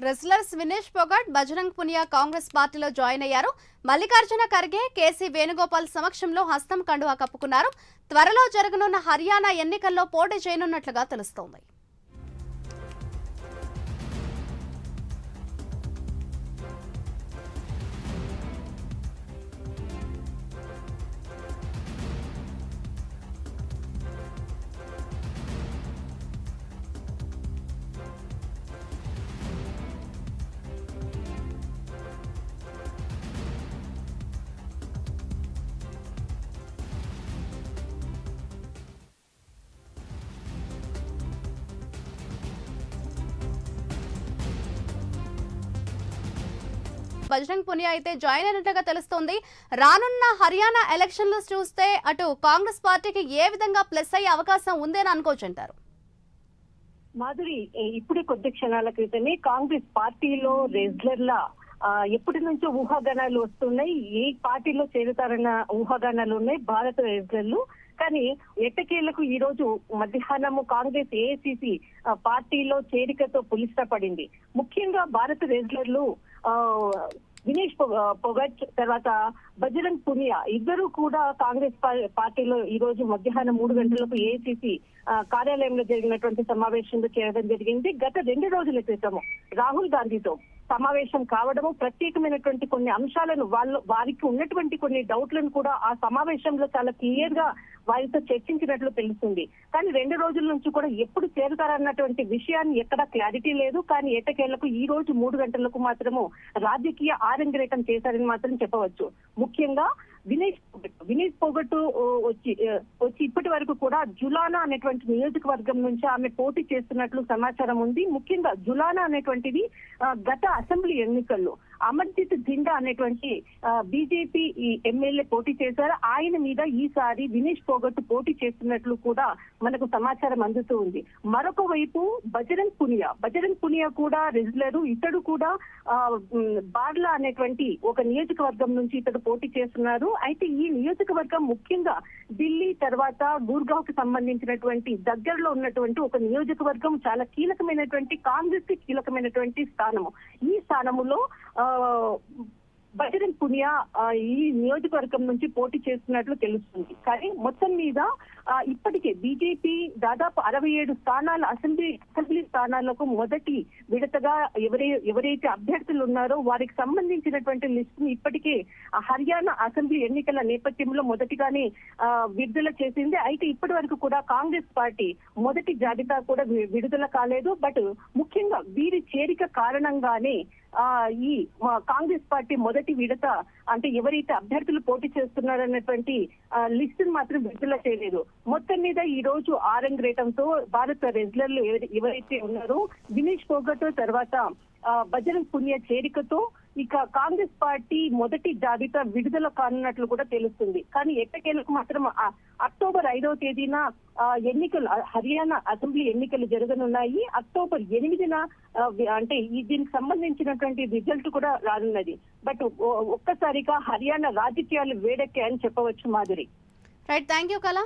Wrestlers Vinesh Phogat, Bajrang Punia Congress పార్టీలో join అయ్యారు. Mallikarjuna Kharge, KC Venugopal సమక్షంలో హస్తం కండువా కప్పుకున్నారు. త్వరలో జరగనున్న హర్యానా ఎన్నికల్లో పోటీ చేయనున్నట్లుగా తెలుస్తోంది. బజరంగ్ పునియా అయితే జాయిన్ అయినట్టుగా తెలుస్తోంది. రానున్న హర్యానా ఎలక్షన్లు చూస్తే అటు కాంగ్రెస్ పార్టీకి ఏ విధంగా ప్లస్ అయ్యే అవకాశం ఉందని అనుకోవచ్చు అంటారు? మాధురి, ఇప్పుడే కొద్ది క్షణాల క్రితమే కాంగ్రెస్ పార్టీలో రెజ్లర్ల ఎప్పటి నుంచో ఊహాగానాలు వస్తున్నాయి. ఏ పార్టీలో చేరుతారన్న ఊహాగానాలు ఉన్నాయి భారత రెజ్లర్లు. కానీ ఎట్టకేళ్లకు ఈ రోజు మధ్యాహ్నము కాంగ్రెస్ ఏఐసిసి పార్టీలో చేరికతో పులిస్తపడింది. ముఖ్యంగా భారత రెజ్లర్లు వినేష్ ఫోగట్ తర్వాత బజరంగ్ పునియా ఇద్దరు కూడా కాంగ్రెస్ పార్టీలో ఈ రోజు మధ్యాహ్నం 3 గంటలకు ఏఐసిసి కార్యాలయంలో జరిగినటువంటి సమావేశంలో చేరడం జరిగింది. గత 2 రోజుల క్రితం రాహుల్ గాంధీతో సమావేశం కావడము, ప్రత్యేకమైనటువంటి కొన్ని అంశాలను వారికి ఉన్నటువంటి కొన్ని డౌట్లను కూడా ఆ సమావేశంలో చాలా క్లియర్ గా వారితో చర్చించినట్లు తెలుస్తుంది. కానీ 2 రోజుల నుంచి కూడా ఎప్పుడు చేరుతారన్నటువంటి విషయాన్ని ఎక్కడా క్లారిటీ లేదు. కానీ ఎట్టకేళ్లకు ఈ రోజు 3 గంటలకు మాత్రము రాజకీయ ఆరంగరేటం చేశారని మాత్రం చెప్పవచ్చు. ముఖ్యంగా వినేష్ ఫోగట్ వచ్చి ఇప్పటి వరకు కూడా జులానా అనేటువంటి నియోజకవర్గం నుంచి ఆమె పోటీ చేస్తున్నట్లు సమాచారం ఉంది. ముఖ్యంగా జులానా అనేటువంటిది గత అసెంబ్లీ ఎన్నికల్లో అమర్జిత్ జిండా అనేటువంటి బీజేపీ ఎమ్మెల్యే పోటీ చేశారు. ఆయన మీద ఈసారి వినేష్ ఫోగట్ పోటీ చేస్తున్నట్లు కూడా మనకు సమాచారం అందుతూ ఉంది. మరొక వైపు బజరంగ్ పునియా కూడా రెజ్లరు. ఇతడు కూడా బార్లా అనేటువంటి ఒక నియోజకవర్గం నుంచి ఇతడు పోటీ చేస్తున్నారు. అయితే ఈ నియోజకవర్గం ముఖ్యంగా ఢిల్లీ తర్వాత గుర్గావ్ కి సంబంధించినటువంటి దగ్గరలో ఉన్నటువంటి ఒక నియోజకవర్గం, చాలా కీలకమైనటువంటి కాంగ్రెస్ కి కీలకమైనటువంటి స్థానము. ఈ స్థానములో బజరంగ్ పునియా ఈ నియోజకవర్గం నుంచి పోటీ చేస్తున్నట్లు తెలుస్తుంది. కానీ మొత్తం మీద ఇప్పటికే బీజేపీ దాదాపు 67 స్థానాల అసెంబ్లీ స్థానాలకు మొదటి విడతగా ఎవరైతే అభ్యర్థులు ఉన్నారో వారికి సంబంధించినటువంటి లిస్ట్ ని ఇప్పటికే హర్యానా అసెంబ్లీ ఎన్నికల నేపథ్యంలో మొదటిగానే విడుదల చేసింది. అయితే ఇప్పటి వరకు కూడా కాంగ్రెస్ పార్టీ మొదటి జాబితా కూడా విడుదల కాలేదు. బట్ ముఖ్యంగా వీరి చేరిక కారణంగానే ఈ కాంగ్రెస్ పార్టీ మొదటి విడత అంటే ఎవరైతే అభ్యర్థులు పోటీ చేస్తున్నారన్నటువంటి లిస్ట్ మాత్రం విడుదల చేయలేదు. మొత్తం మీద ఈ రోజు ఆరంగరేటంతో భారత రెజ్లర్లు ఎవరైతే ఉన్నారో వినేష్ ఫోగట్ తర్వాత బజరంగ్ పునియా చేరికతో ఇక కాంగ్రెస్ పార్టీ మొదటి జాబితా విడుదల కానున్నట్లు కూడా తెలుస్తుంది. కానీ ఎట్టకేలకు మాత్రం అక్టోబర్ 5వ తేదీన ఎన్నికలు హర్యానా అసెంబ్లీ ఎన్నికలు జరగనున్నాయి. అక్టోబర్ 8న అంటే దీనికి సంబంధించినటువంటి రిజల్ట్ కూడా రానున్నది. బట్ ఒక్కసారిగా హర్యానా రాజకీయాలు వేడెక్కాయని చెప్పవచ్చు మాధురి. రైట్, థ్యాంక్ యూ కళ.